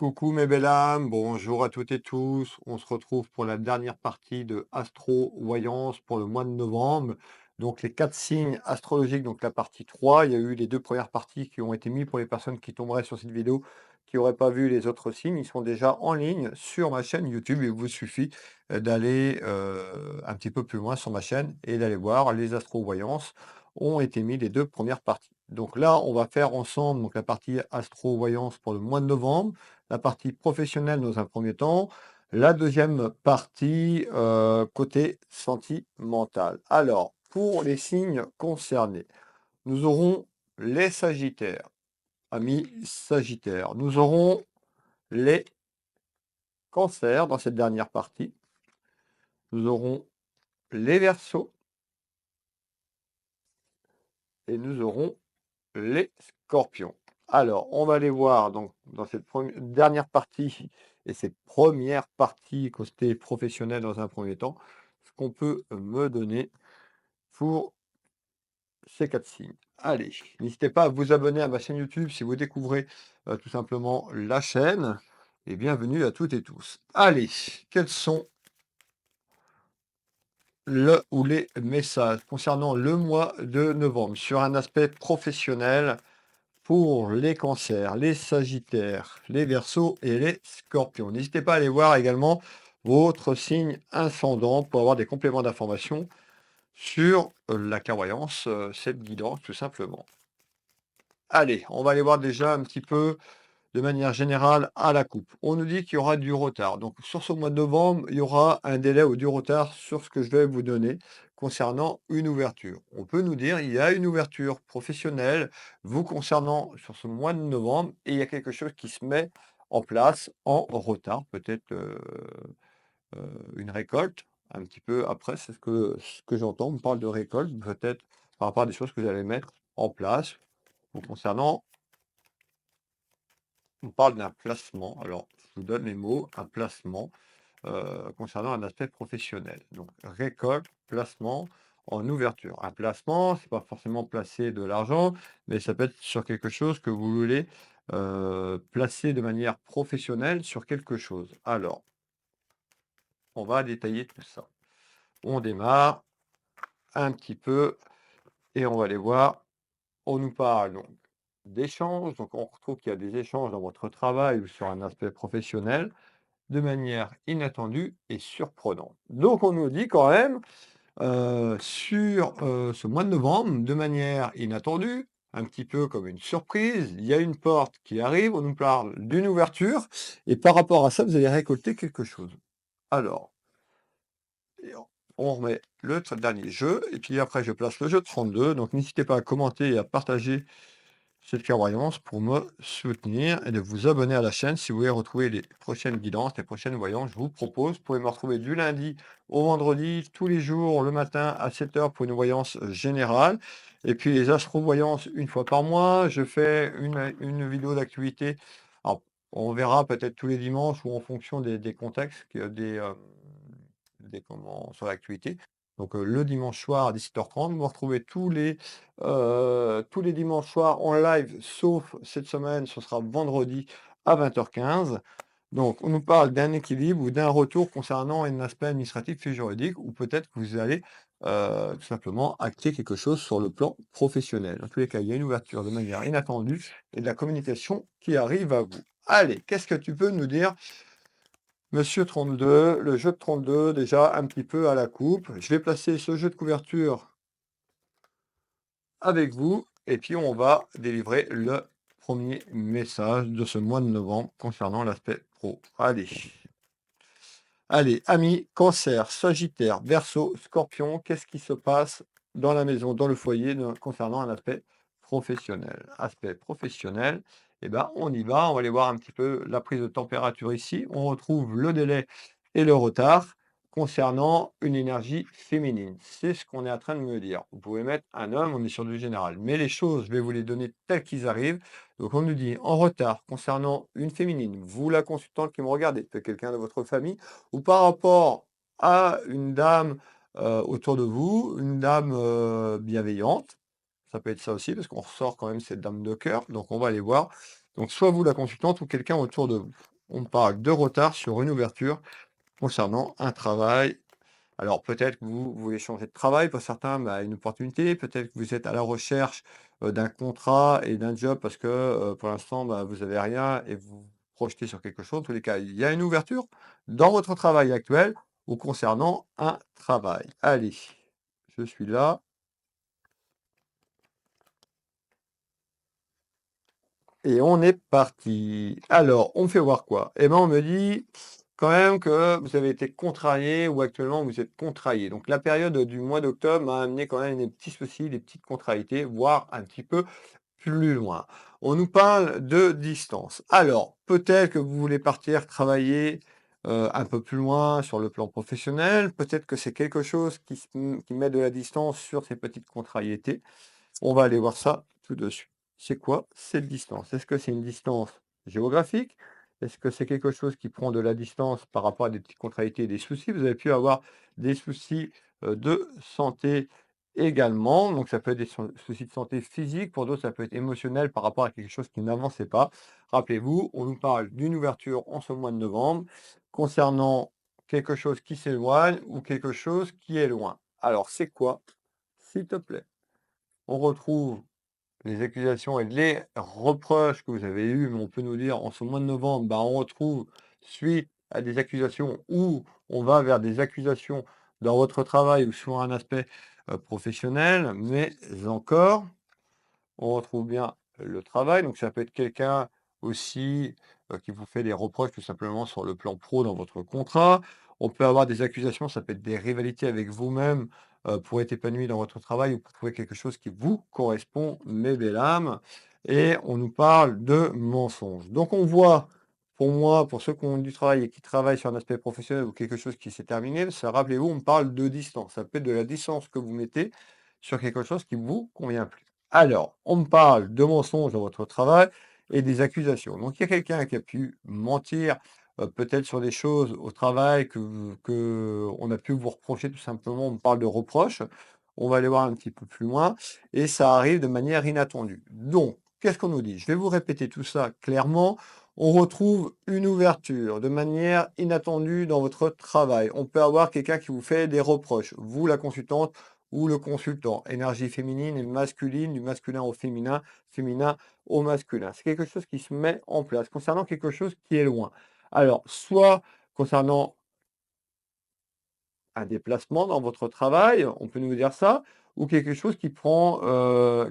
Coucou mes belles âmes, bonjour à toutes et tous. On se retrouve pour la dernière partie de Astro-Voyance pour le mois de novembre. Donc les 4 signes astrologiques, donc la partie 3. Il y a eu les 2 premières parties qui ont été mises pour les personnes qui tomberaient sur cette vidéo, qui n'auraient pas vu les autres signes. Ils sont déjà en ligne sur ma chaîne YouTube. Il vous suffit d'aller un petit peu plus loin sur ma chaîne et d'aller voir les Astro-Voyances ont été mis les 2 premières parties. Donc là, on va faire ensemble donc la partie astro-voyance pour le mois de novembre, la partie professionnelle dans un premier temps, la deuxième partie côté sentimental. Alors, pour les signes concernés, nous aurons les Sagittaires, amis Sagittaires. Nous aurons les Cancers dans cette dernière partie. Nous aurons les Verseaux et nous aurons les Scorpions. Alors, on va aller voir donc dans cette dernière partie et cette première partie côté professionnel dans un premier temps, ce qu'on peut me donner pour ces 4 signes. Allez, n'hésitez pas à vous abonner à ma chaîne YouTube si vous découvrez tout simplement la chaîne. Et bienvenue à toutes et tous. Allez, quels sont le ou les messages concernant le mois de novembre sur un aspect professionnel? Pour les cancers, les sagittaires, les verseaux et les scorpions. N'hésitez pas à aller voir également votre signe ascendant pour avoir des compléments d'information sur la clairvoyance, cette guidance tout simplement. Allez, on va aller voir déjà un petit peu de manière générale à la coupe. On nous dit qu'il y aura du retard. Donc sur ce mois de novembre, il y aura un délai ou du retard sur ce que je vais vous donner concernant une ouverture. On peut nous dire il y a une ouverture professionnelle vous concernant sur ce mois de novembre et il y a quelque chose qui se met en place en retard, peut-être une récolte. Un petit peu après, c'est ce que j'entends. On me parle de récolte, peut-être par rapport à des choses que vous allez mettre en place vous concernant. On parle d'un placement. Alors, je vous donne les mots, un placement concernant un aspect professionnel. Donc, récolte, placement en ouverture. Un placement, c'est pas forcément placer de l'argent, mais ça peut être sur quelque chose que vous voulez placer de manière professionnelle sur quelque chose. Alors, on va détailler tout ça. On démarre un petit peu et on va aller voir. On nous parle donc d'échanges. Donc, on retrouve qu'il y a des échanges dans votre travail ou sur un aspect professionnel de manière inattendue et surprenante. Donc on nous dit quand même, sur, ce mois de novembre, de manière inattendue, un petit peu comme une surprise, il y a une porte qui arrive, on nous parle d'une ouverture et par rapport à ça, vous allez récolter quelque chose. Alors, et on remet le dernier jeu et puis après je place le jeu de 32, donc n'hésitez pas à commenter et à partager cette clairvoyance pour me soutenir et de vous abonner à la chaîne si vous voulez retrouver les prochaines guidances, les prochaines voyances. Je vous propose, vous pouvez me retrouver du lundi au vendredi, tous les jours, le matin à 7 heures pour une voyance générale. Et puis les astro-voyances une fois par mois. Je fais une vidéo d'activité. Alors, on verra peut-être tous les dimanches ou en fonction des contextes, sur l'actualité. Donc le dimanche soir à 17h30, vous me retrouvez tous les dimanches soirs en live, sauf cette semaine, ce sera vendredi à 20h15. Donc on nous parle d'un équilibre ou d'un retour concernant un aspect administratif et juridique, ou peut-être que vous allez tout simplement acter quelque chose sur le plan professionnel. Dans tous les cas, il y a une ouverture de manière inattendue et de la communication qui arrive à vous. Allez, qu'est-ce que tu peux nous dire Monsieur 32, le jeu de 32, déjà un petit peu à la coupe. Je vais placer ce jeu de couverture avec vous et puis on va délivrer le premier message de ce mois de novembre concernant l'aspect pro. Allez. Allez, amis, cancer, sagittaire, verseau, scorpion, qu'est-ce qui se passe dans la maison, dans le foyer, concernant un aspect professionnel? Aspect professionnel, eh ben, on y va, on va aller voir un petit peu la prise de température ici. On retrouve le délai et le retard concernant une énergie féminine. C'est ce qu'on est en train de me dire. Vous pouvez mettre un homme, on est sur du général. Mais les choses, je vais vous les donner telles qu'ils arrivent. Donc on nous dit en retard concernant une féminine, vous la consultante qui me regardez, peut-être quelqu'un de votre famille, ou par rapport à une dame autour de vous, une dame bienveillante. Ça peut être ça aussi, parce qu'on ressort quand même cette dame de cœur. Donc on va aller voir. Donc soit vous la consultante ou quelqu'un autour de vous. on parle de retard sur une ouverture concernant un travail. Alors peut-être que vous voulez changer de travail, pour certains, bah, une opportunité, peut-être que vous êtes à la recherche, d'un contrat et d'un job parce que, pour l'instant, bah, vous avez rien et vous vous projetez sur quelque chose. En tous les cas, il y a une ouverture dans votre travail actuel ou concernant un travail. Allez, je suis là. Et on est parti. Alors, on me fait voir quoi? Eh ben, on me dit quand même que vous avez été contrarié ou actuellement vous êtes contrarié. Donc la période du mois d'octobre m'a amené quand même des petits soucis, des petites contrariétés, voire un petit peu plus loin. On nous parle de distance. Alors, peut-être que vous voulez partir travailler un peu plus loin sur le plan professionnel. Peut-être que c'est quelque chose qui met de la distance sur ces petites contrariétés. On va aller voir ça tout de suite. C'est quoi cette distance? Est-ce que c'est une distance géographique? Est-ce que c'est quelque chose qui prend de la distance par rapport à des petites contrariétés et des soucis? Vous avez pu avoir des soucis de santé également. Donc ça peut être des soucis de santé physique, pour d'autres ça peut être émotionnel par rapport à quelque chose qui n'avançait pas. Rappelez-vous, on nous parle d'une ouverture en ce mois de novembre concernant quelque chose qui s'éloigne ou quelque chose qui est loin. Alors c'est quoi, s'il te plaît? On retrouve les accusations et les reproches que vous avez eus, mais on peut nous dire en ce mois de novembre, bah, on retrouve suite à des accusations ou on va vers des accusations dans votre travail ou sur un aspect professionnel, mais encore, on retrouve bien le travail, donc ça peut être quelqu'un aussi, qui vous fait des reproches tout simplement sur le plan pro dans votre contrat. On peut avoir des accusations, ça peut être des rivalités avec vous-même, pour être épanoui dans votre travail ou pour trouver quelque chose qui vous correspond, mes belles âmes, et on nous parle de mensonges. Donc on voit, pour moi, pour ceux qui ont du travail et qui travaillent sur un aspect professionnel ou quelque chose qui s'est terminé, ça rappelez-vous, on parle de distance. Ça peut être de la distance que vous mettez sur quelque chose qui vous convient plus. Alors, on me parle de mensonges dans votre travail et des accusations. Donc, il y a quelqu'un qui a pu mentir, peut-être sur des choses au travail que on a pu vous reprocher tout simplement. On me parle de reproches. On va aller voir un petit peu plus loin et ça arrive de manière inattendue. Donc, qu'est-ce qu'on nous dit? Je vais vous répéter tout ça clairement. On retrouve une ouverture de manière inattendue dans votre travail. On peut avoir quelqu'un qui vous fait des reproches. Vous, la consultante, ou le consultant. Énergie féminine et masculine, du masculin au féminin, féminin au masculin. C'est quelque chose qui se met en place concernant quelque chose qui est loin. Alors, soit concernant un déplacement dans votre travail, on peut nous dire ça, ou quelque chose qui prend de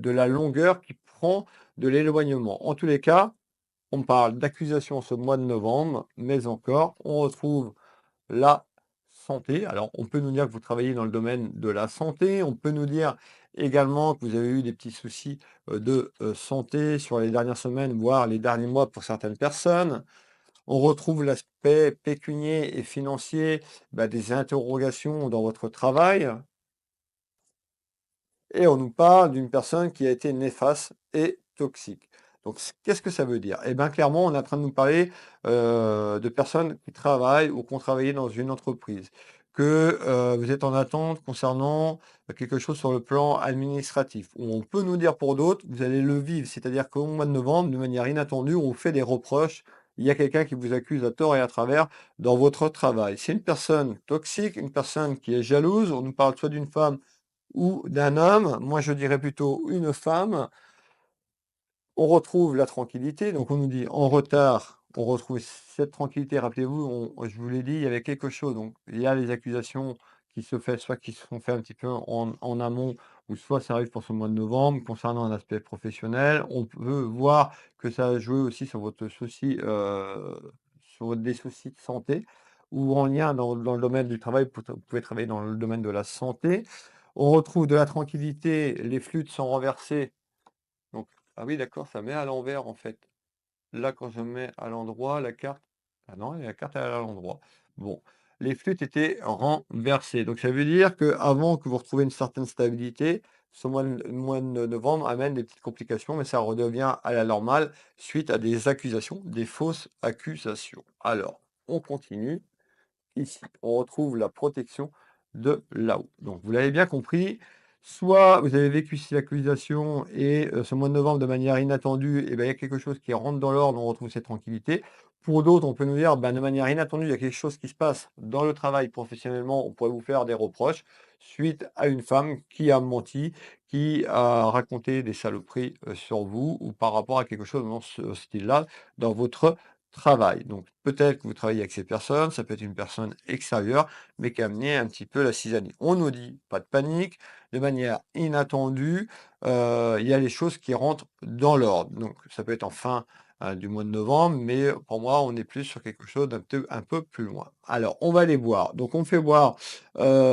la longueur, qui prend de l'éloignement. En tous les cas, on parle d'accusation ce mois de novembre, mais encore, on retrouve la santé. Alors, on peut nous dire que vous travaillez dans le domaine de la santé. On peut nous dire également que vous avez eu des petits soucis de santé sur les dernières semaines, voire les derniers mois pour certaines personnes. On retrouve l'aspect pécunier et financier, bah, des interrogations dans votre travail. Et on nous parle d'une personne qui a été néfaste et toxique. Donc, qu'est-ce que ça veut dire? Eh bien, clairement, on est en train de nous parler de personnes qui travaillent ou qui ont travaillé dans une entreprise, que vous êtes en attente concernant quelque chose sur le plan administratif. Ou on peut nous dire pour d'autres, vous allez le vivre, c'est-à-dire qu'au mois de novembre, de manière inattendue, on vous fait des reproches. Il y a quelqu'un qui vous accuse à tort et à travers dans votre travail. C'est une personne toxique, une personne qui est jalouse. On nous parle soit d'une femme ou d'un homme, moi je dirais plutôt une femme, on retrouve la tranquillité, donc on nous dit en retard, on retrouve cette tranquillité. Rappelez-vous, je vous l'ai dit, il y avait quelque chose. Donc il y a les accusations qui se fait, soit qui se sont faites un petit peu en amont, ou soit ça arrive pour ce mois de novembre. Concernant un aspect professionnel, on peut voir que ça a joué aussi sur votre souci, des soucis de santé, ou en lien dans le domaine du travail, vous pouvez travailler dans le domaine de la santé. On retrouve de la tranquillité, les flûtes sont renversées. Donc, ah oui, d'accord, ça met à l'envers en fait. Là, quand je mets à l'endroit, la carte. Ah non, la carte elle est à l'endroit. Bon, les flûtes étaient renversées. Donc, ça veut dire qu'avant que vous retrouviez une certaine stabilité, ce mois de novembre amène des petites complications, mais ça redevient à la normale suite à des accusations, des fausses accusations. Alors, on continue. Ici, on retrouve la protection de là-haut. Donc, vous l'avez bien compris, Soit vous avez vécu ces accusations et ce mois de novembre, de manière inattendue, et ben, il y a quelque chose qui rentre dans l'ordre, on retrouve cette tranquillité. Pour d'autres, on peut nous dire, ben, de manière inattendue, il y a quelque chose qui se passe dans le travail professionnellement, on pourrait vous faire des reproches suite à une femme qui a menti, qui a raconté des saloperies, sur vous ou par rapport à quelque chose dans ce style-là, dans votre travail. Donc peut-être que vous travaillez avec cette personne, ça peut être une personne extérieure, mais qui a amené un petit peu la cisaille. On nous dit: «Pas de panique, de manière inattendue, il y a les choses qui rentrent dans l'ordre». Donc ça peut être en fin, du mois de novembre, mais pour moi, on est plus sur quelque chose un peu plus loin. Alors, on va les voir. Donc on fait voir,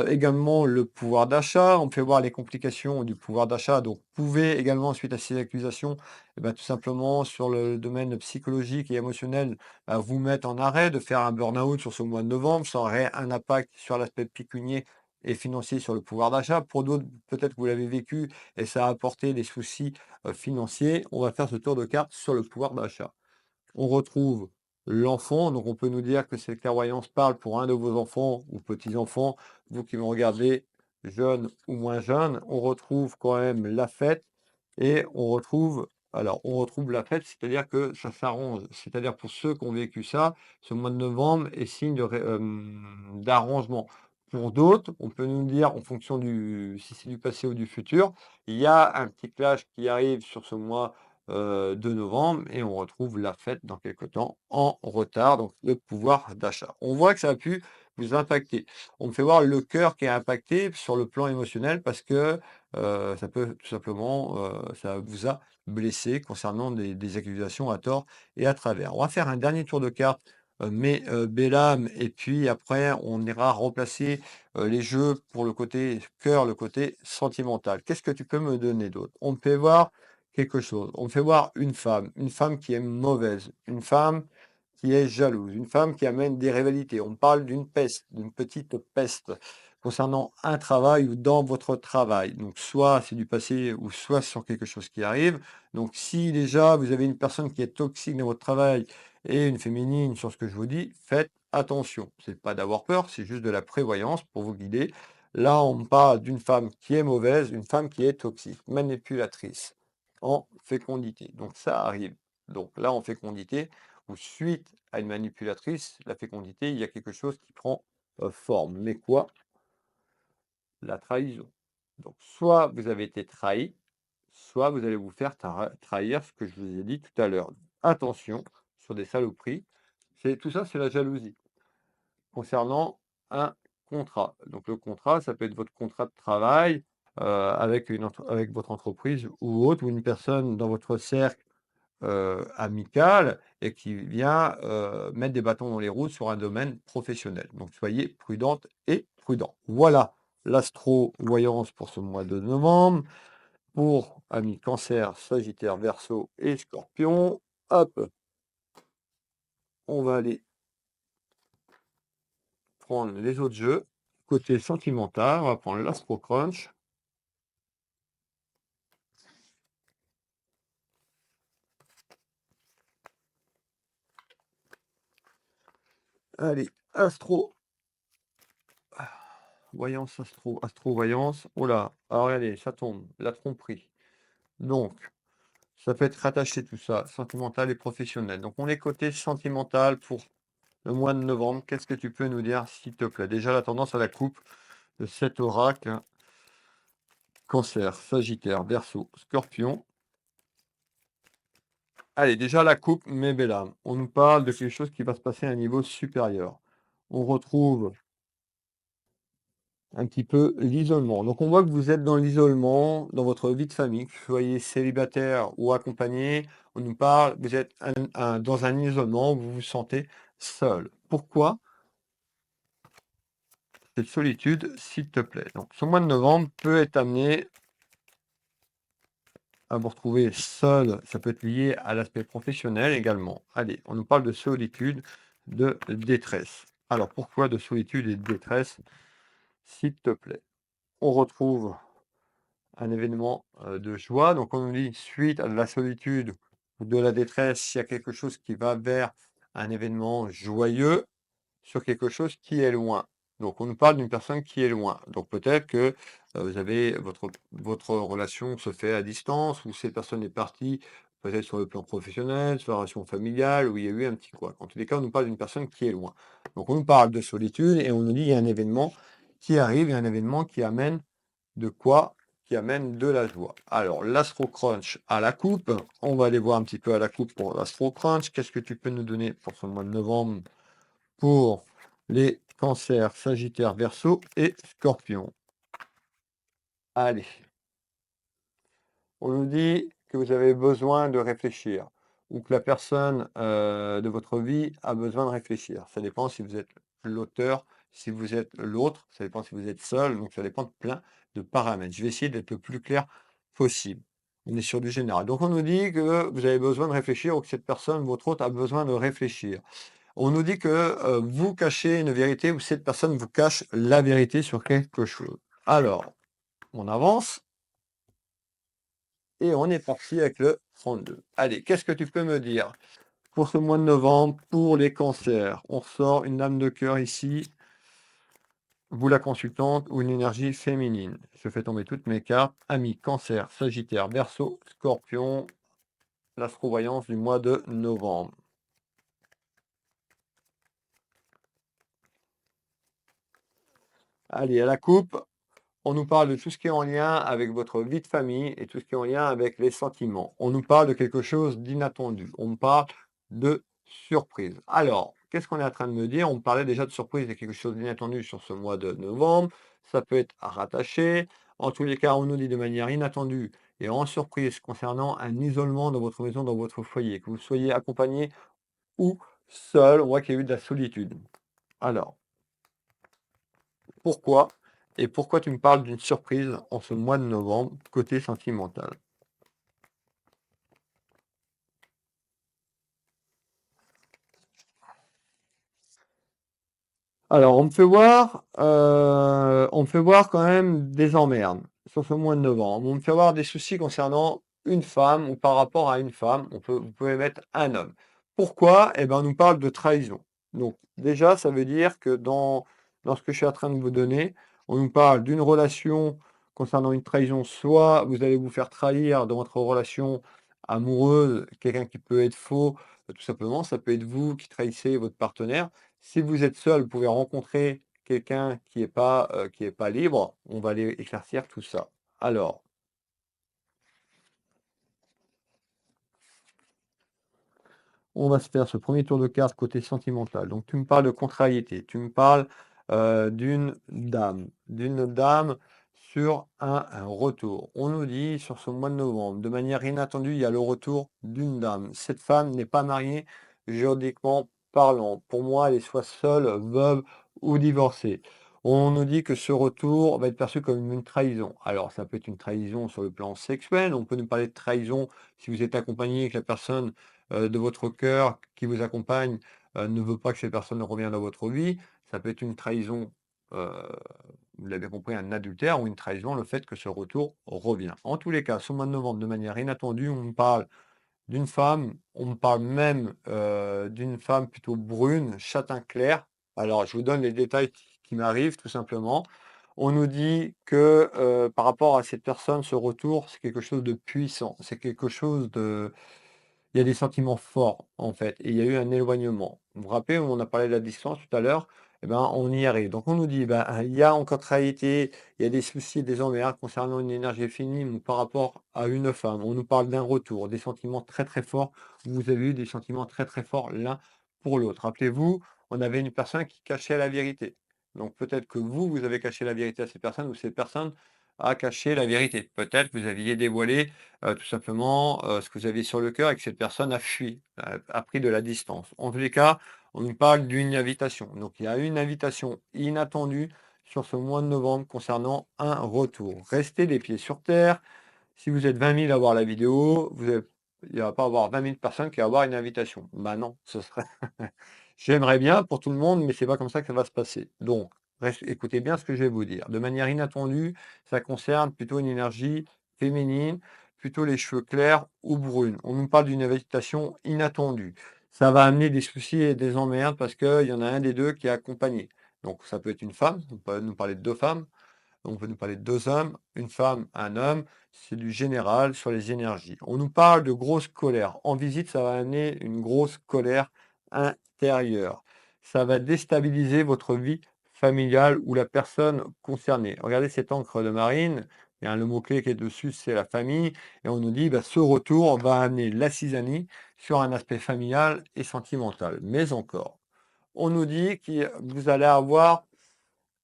également le pouvoir d'achat, on fait voir les complications du pouvoir d'achat. Donc vous pouvez également, suite à ces accusations, et bah, tout simplement sur le domaine psychologique et émotionnel, bah, vous mettre en arrêt, de faire un burn-out sur ce mois de novembre. Ça aurait un impact sur l'aspect pécunier et financier sur le pouvoir d'achat. Pour d'autres, peut-être que vous l'avez vécu et ça a apporté des soucis, financiers. On va faire ce tour de carte sur le pouvoir d'achat. On retrouve l'enfant, donc on peut nous dire que cette clairvoyance parle pour un de vos enfants ou petits-enfants, vous qui me regardez, jeunes ou moins jeunes. On retrouve quand même la fête et on retrouve la fête, c'est-à-dire que ça s'arrange. C'est-à-dire pour ceux qui ont vécu ça, ce mois de novembre est signe d'arrangement. Pour d'autres, on peut nous dire, en fonction si c'est du passé ou du futur, il y a un petit clash qui arrive sur ce mois de novembre et on retrouve la fête dans quelque temps en retard, donc le pouvoir d'achat. On voit que ça a pu vous impacter. On me fait voir le cœur qui est impacté sur le plan émotionnel parce que ça peut tout simplement, ça vous a blessé concernant des accusations à tort et à travers. On va faire un dernier tour de cartes, mais belle âme, et puis après on ira remplacer, les jeux pour le côté cœur, le côté sentimental. Qu'est-ce que tu peux me donner d'autre? On me fait voir quelque chose. On me fait voir une femme qui est mauvaise, une femme qui est jalouse, une femme qui amène des rivalités. On parle d'une peste, d'une petite peste concernant un travail ou dans votre travail. Donc soit c'est du passé ou soit sur quelque chose qui arrive. Donc si déjà vous avez une personne qui est toxique dans votre travail et une féminine sur ce que je vous dis, faites attention. C'est pas d'avoir peur, c'est juste de la prévoyance pour vous guider. Là, on me parle d'une femme qui est mauvaise, une femme qui est toxique, manipulatrice en fécondité. Donc ça arrive. Donc là, en fécondité, ou suite à une manipulatrice, la fécondité, il y a quelque chose qui prend forme. Mais quoi? La trahison. Donc soit vous avez été trahi, soit vous allez vous faire trahir, ce que je vous ai dit tout à l'heure. Attention sur des saloperies. Tout ça, c'est la jalousie concernant un contrat. Donc le contrat, ça peut être votre contrat de travail avec votre entreprise ou autre, ou une personne dans votre cercle amical et qui vient, mettre des bâtons dans les roues sur un domaine professionnel. Donc soyez prudente et prudent. Voilà l'astro-voyance pour ce mois de novembre. Pour amis Cancer, Sagittaire, Verseau et Scorpion, hop, on va aller prendre les autres jeux. Côté sentimental, on va prendre l'Astro Crunch. Allez, astro-voyance. Oh là, alors regardez, ça tombe, la tromperie. Donc, ça peut être rattaché tout ça, sentimental et professionnel. Donc on est côté sentimental pour le mois de novembre. Qu'est-ce que tu peux nous dire, s'il te plaît? Déjà la tendance à la coupe de cet oracle, hein. Cancer, Sagittaire, Verseau, Scorpion. Allez, déjà la coupe, mais belle âme. On nous parle de quelque chose qui va se passer à un niveau supérieur. On retrouve un petit peu l'isolement. Donc on voit que vous êtes dans l'isolement, dans votre vie de famille, que vous soyez célibataire ou accompagné. On nous parle, vous êtes dans un isolement, vous vous sentez seul. Pourquoi cette solitude, s'il te plaît? Donc ce mois de novembre peut être amené à vous retrouver seul. Ça peut être lié à l'aspect professionnel également. Allez, on nous parle de solitude, de détresse. Alors pourquoi de solitude et de détresse, s'il te plaît? On retrouve un événement, de joie. Donc on nous dit suite à de la solitude ou de la détresse, il y a quelque chose qui va vers un événement joyeux sur quelque chose qui est loin. Donc on nous parle d'une personne qui est loin. Donc peut-être que, vous avez votre relation se fait à distance ou cette personne est partie, peut-être sur le plan professionnel, sur la relation familiale, où il y a eu un petit couac. En tous les cas, on nous parle d'une personne qui est loin. Donc on nous parle de solitude et on nous dit: «Il y a un événement qui arrive, il y a un événement qui amène» de quoi? Qui amène de la joie. Alors l'Astro Crunch à la coupe, on va aller voir un petit peu à la coupe pour l'Astro Crunch. Qu'est-ce que tu peux nous donner pour ce mois de novembre? Pour les cancers, sagittaires, verseau et scorpions. Allez, on nous dit que vous avez besoin de réfléchir ou que la personne de votre vie a besoin de réfléchir. Ça dépend si vous êtes l'auteur, si vous êtes l'autre, ça dépend si vous êtes seul, donc ça dépend de plein de paramètres. Je vais essayer d'être le plus clair possible. On est sur du général. Donc on nous dit que vous avez besoin de réfléchir ou que cette personne, votre autre, a besoin de réfléchir. On nous dit que, vous cachez une vérité ou cette personne vous cache la vérité sur quelque chose. Alors, on avance et on est parti avec le 32. Allez, qu'est-ce que tu peux me dire pour ce mois de novembre, pour les cancers? On ressort une dame de cœur ici, vous la consultante ou une énergie féminine. Je fais tomber toutes mes cartes. Amis, cancer, sagittaire, verseau, scorpion, l'astrovoyance du mois de novembre. Allez, à la coupe. On nous parle de tout ce qui est en lien avec votre vie de famille et tout ce qui est en lien avec les sentiments. On nous parle de quelque chose d'inattendu. On me parle de surprise. Alors, qu'est-ce qu'on est en train de me dire? On me parlait déjà de surprise et quelque chose d'inattendu sur ce mois de novembre. Ça peut être rattaché. En tous les cas, on nous dit de manière inattendue et en surprise concernant un isolement dans votre maison, dans votre foyer, que vous soyez accompagné ou seul. On voit qu'il y a eu de la solitude. Alors, pourquoi? Et pourquoi tu me parles d'une surprise en ce mois de novembre, côté sentimental? Alors, on me fait voir quand même des emmerdes sur ce mois de novembre. On me fait voir des soucis concernant une femme ou par rapport à une femme. Vous pouvez mettre un homme. Pourquoi? Eh ben, on nous parle de trahison. Donc, déjà, ça veut dire que dans ce que je suis en train de vous donner, on nous parle d'une relation concernant une trahison. Soit vous allez vous faire trahir dans votre relation amoureuse, quelqu'un qui peut être faux, tout simplement. Ça peut être vous qui trahissez votre partenaire. Si vous êtes seul, vous pouvez rencontrer quelqu'un qui est pas libre. On va aller éclaircir tout ça. Alors, on va se faire ce premier tour de cartes côté sentimental. Donc tu me parles de contrariété, tu me parles, d'une dame sur un retour. On nous dit sur ce mois de novembre, de manière inattendue, il y a le retour d'une dame. Cette femme n'est pas mariée juridiquement parlant. Pour moi, elle est soit seule, veuve ou divorcée. On nous dit que ce retour va être perçu comme une trahison. Alors ça peut être une trahison sur le plan sexuel, on peut nous parler de trahison si vous êtes accompagné, que la personne de votre cœur qui vous accompagne, ne veut pas que ces personnes reviennent dans votre vie. Ça peut être une trahison, heu, vous l'avez compris, un adultère ou une trahison, le fait que ce retour revient. En tous les cas, ce mois de novembre, de manière inattendue, on me parle d'une femme, on me parle même, d'une femme plutôt brune, châtain clair. Alors je vous donne les détails qui m'arrivent tout simplement. On nous dit que, par rapport à cette personne, ce retour, c'est quelque chose de puissant. C'est quelque chose de il y a des sentiments forts, en fait, et il y a eu un éloignement. Vous vous rappelez, on a parlé de la distance tout à l'heure, eh ben, on y arrive. Donc on nous dit, ben, il y a en contrariété, il y a des soucis, des emmerdes concernant une énergie féminine ou par rapport à une femme. On nous parle d'un retour, des sentiments très très forts. Vous avez eu des sentiments très très forts l'un pour l'autre. Rappelez-vous, on avait une personne qui cachait la vérité. Donc peut-être que vous avez caché la vérité à cette personne ou cette personne a caché la vérité. Peut-être que vous aviez dévoilé tout simplement, ce que vous aviez sur le cœur et que cette personne a fui, a pris de la distance. En tous les cas, on nous parle d'une invitation. Donc il y a une invitation inattendue sur ce mois de novembre concernant un retour. Restez les pieds sur terre. Si vous êtes 20 000 à voir la vidéo, il ne va pas avoir 20 000 personnes qui vont avoir une invitation. Bah non, ce serait j'aimerais bien pour tout le monde, mais c'est pas comme ça que ça va se passer. Donc, écoutez bien ce que je vais vous dire. De manière inattendue, ça concerne plutôt une énergie féminine, plutôt les cheveux clairs ou brunes. On nous parle d'une invitation inattendue. Ça va amener des soucis et des emmerdes parce qu'il y en a un des deux qui est accompagné. Donc ça peut être une femme, on peut nous parler de 2 femmes, on peut nous parler de 2 hommes, une femme, un homme, c'est du général sur les énergies. On nous parle de grosse colère. En visite, ça va amener une grosse colère intérieure. Ça va déstabiliser votre vie familiale ou la personne concernée. Regardez cette encre de marine, il y a le mot-clé qui est dessus, c'est la famille, et on nous dit, bah, ce retour va amener la cisanie sur un aspect familial et sentimental. Mais encore, on nous dit que vous allez avoir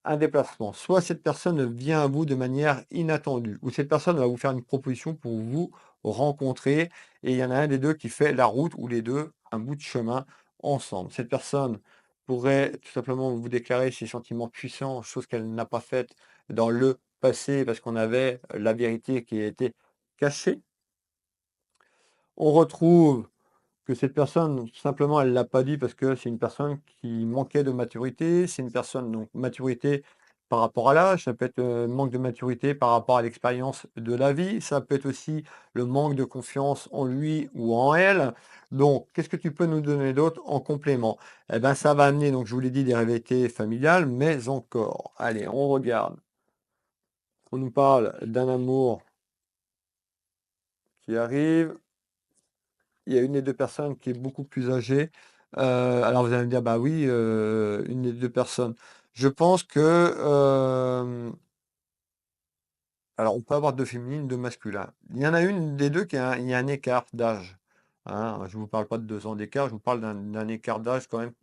un déplacement. Soit cette personne vient à vous de manière inattendue, ou cette personne va vous faire une proposition pour vous rencontrer, et il y en a un des 2 qui fait la route ou les 2 un bout de chemin ensemble. Cette personne pourrait tout simplement vous déclarer ses sentiments puissants, chose qu'elle n'a pas faite dans le passé parce qu'on avait la vérité qui a été cachée. On retrouve que cette personne, tout simplement, elle l'a pas dit parce que c'est une personne qui manquait de maturité. C'est une personne, donc maturité par rapport à l'âge, ça peut être, manque de maturité par rapport à l'expérience de la vie, ça peut être aussi le manque de confiance en lui ou en elle. Donc, qu'est-ce que tu peux nous donner d'autre en complément? Eh ben, ça va amener, donc je vous l'ai dit, des rivalités familiales, mais encore. Allez, on regarde. On nous parle d'un amour qui arrive. Il y a une des 2 personnes qui est beaucoup plus âgée. Alors vous allez me dire: «Bah oui, une des 2 personnes». Je pense que, alors on peut avoir 2 féminines, 2 masculins. Il y en a une des 2 qui a il y a un écart d'âge, hein. Je ne vous parle pas de 2 ans d'écart, je vous parle d'un écart d'âge quand même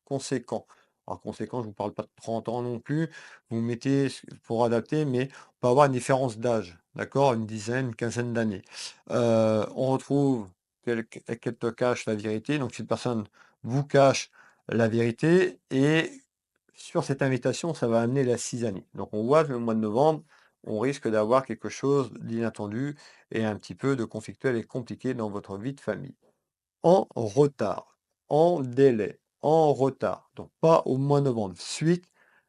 conséquent. Alors conséquent, je ne vous parle pas de 30 ans non plus, vous mettez ce pour adapter, mais on peut avoir une différence d'âge, d'accord? Une dizaine, une quinzaine d'années. On retrouve qu'elle te cache la vérité, donc cette personne vous cache la vérité et sur cette invitation, ça va amener la cisanie. Donc on voit que le mois de novembre, on risque d'avoir quelque chose d'inattendu et un petit peu de conflictuel et compliqué dans votre vie de famille. En retard, en délai, en retard, donc pas au mois de novembre, suite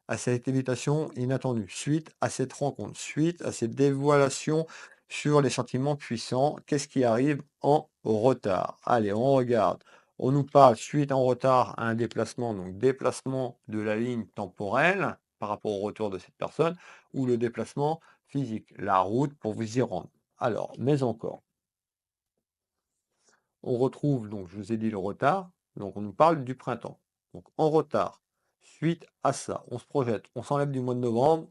à cette invitation inattendue, suite à cette rencontre, suite à cette dévoilation sur les sentiments puissants, qu'est-ce qui arrive en retard? Allez, on regarde. On nous parle suite en retard à un déplacement, donc déplacement de la ligne temporelle par rapport au retour de cette personne, ou le déplacement physique, la route pour vous y rendre. Alors, mais encore. On retrouve, donc je vous ai dit le retard, donc on nous parle du printemps. Donc en retard, suite à ça, on se projette, on s'enlève du mois de novembre,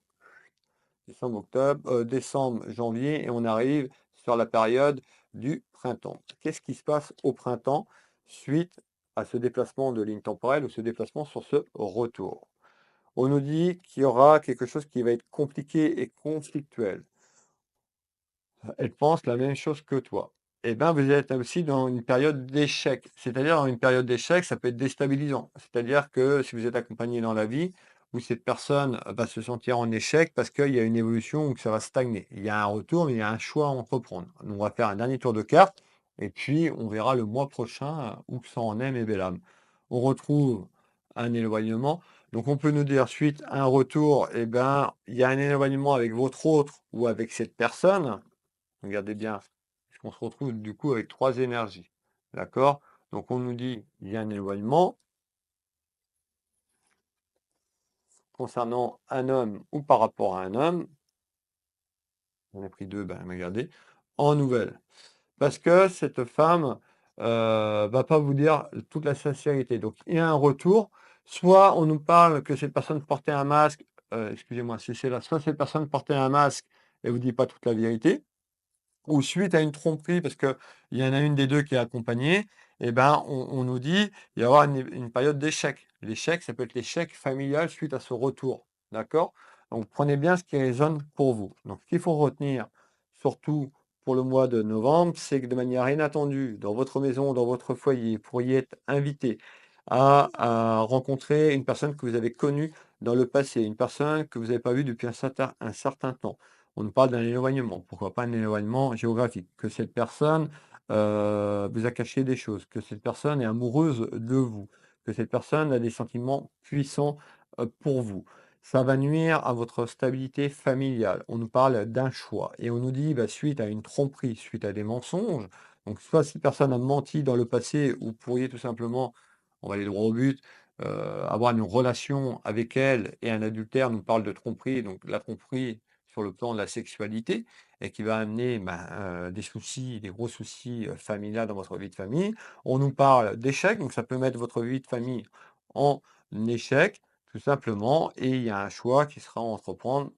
décembre, octobre, décembre, janvier, et on arrive sur la période du printemps. Qu'est-ce qui se passe au printemps suite à ce déplacement de ligne temporelle ou ce déplacement sur ce retour? On nous dit qu'il y aura quelque chose qui va être compliqué et conflictuel. Elle pense la même chose que toi. Eh ben, vous êtes aussi dans une période d'échec. C'est-à-dire, dans une période d'échec, ça peut être déstabilisant. C'est-à-dire que si vous êtes accompagné dans la vie, où cette personne va se sentir en échec parce qu'il y a une évolution ou que ça va stagner. Il y a un retour, mais il y a un choix à entreprendre. Donc, on va faire un dernier tour de carte et puis on verra le mois prochain où que ça en est, mes belles âmes. On retrouve un éloignement. Donc, on peut nous dire suite à un retour, eh ben, il y a un éloignement avec votre autre ou avec cette personne. Regardez bien, parce qu'on se retrouve du coup avec 3 énergies. D'accord? Donc on nous dit il y a un éloignement concernant un homme ou par rapport à un homme. J'en ai pris 2, ben regardez, en nouvelle. Parce que cette femme va pas vous dire toute la sincérité. Donc il y a un retour. Soit on nous parle que cette personne portait un masque, excusez-moi, c'est là, soit cette personne portait un masque et vous dit pas toute la vérité. Ou suite à une tromperie, parce qu'il y en a une des 2 qui est accompagnée, et ben, on nous dit: «Il va y avoir une période d'échec». L'échec, ça peut être l'échec familial suite à ce retour, d'accord? Donc prenez bien ce qui résonne pour vous. Donc ce qu'il faut retenir, surtout pour le mois de novembre, c'est que de manière inattendue, dans votre maison, dans votre foyer, vous pourriez être invité à rencontrer une personne que vous avez connue dans le passé, une personne que vous n'avez pas vue depuis un certain temps. On nous parle d'un éloignement, pourquoi pas un éloignement géographique, que cette personne vous a caché des choses, que cette personne est amoureuse de vous, que cette personne a des sentiments puissants pour vous. Ça va nuire à votre stabilité familiale. On nous parle d'un choix et on nous dit, bah, suite à une tromperie, suite à des mensonges, donc soit cette personne a menti dans le passé, ou pourriez tout simplement, on va aller droit au but, avoir une relation avec elle et un adultère nous parle de tromperie, donc la tromperie sur le plan de la sexualité et qui va amener, des soucis, des gros soucis, familial dans votre vie de famille. On nous parle d'échec, donc ça peut mettre votre vie de famille en échec, tout simplement et il y a un choix qui sera à entreprendre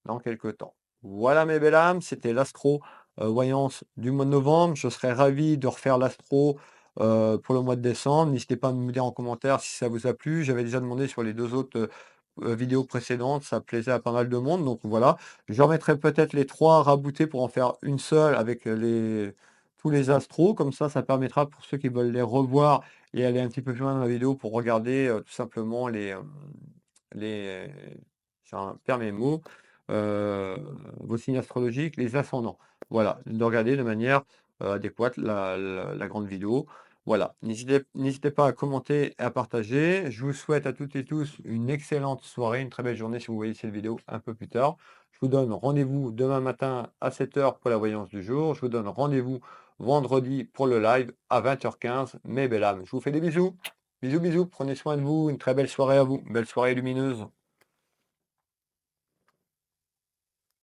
dans quelque temps. Voilà mes belles âmes, c'était l'astro, voyance du mois de novembre. Je serais ravi de refaire l'astro, pour le mois de décembre. N'hésitez pas à me dire en commentaire si ça vous a plu. J'avais déjà demandé sur les 2 autres, vidéos précédentes, ça plaisait à pas mal de monde, donc voilà. Je remettrai peut-être les 3 raboutés pour en faire une seule avec, les tous les astros. Comme ça permettra pour ceux qui veulent les revoir et aller un petit peu plus loin dans la vidéo pour regarder, tout simplement les j'en perds mes mots, heu, vos signes astrologiques, les ascendants. Voilà, de regarder de manière, adéquate la grande vidéo. Voilà, n'hésitez pas à commenter et à partager. Je vous souhaite à toutes et tous une excellente soirée, une très belle journée si vous voyez cette vidéo un peu plus tard. Je vous donne rendez-vous demain matin à 7 heures pour la voyance du jour. Je vous donne rendez-vous vendredi pour le live à 20h15. Mes belles âmes, je vous fais des bisous. Bisous, bisous, prenez soin de vous, une très belle soirée à vous, belle soirée lumineuse.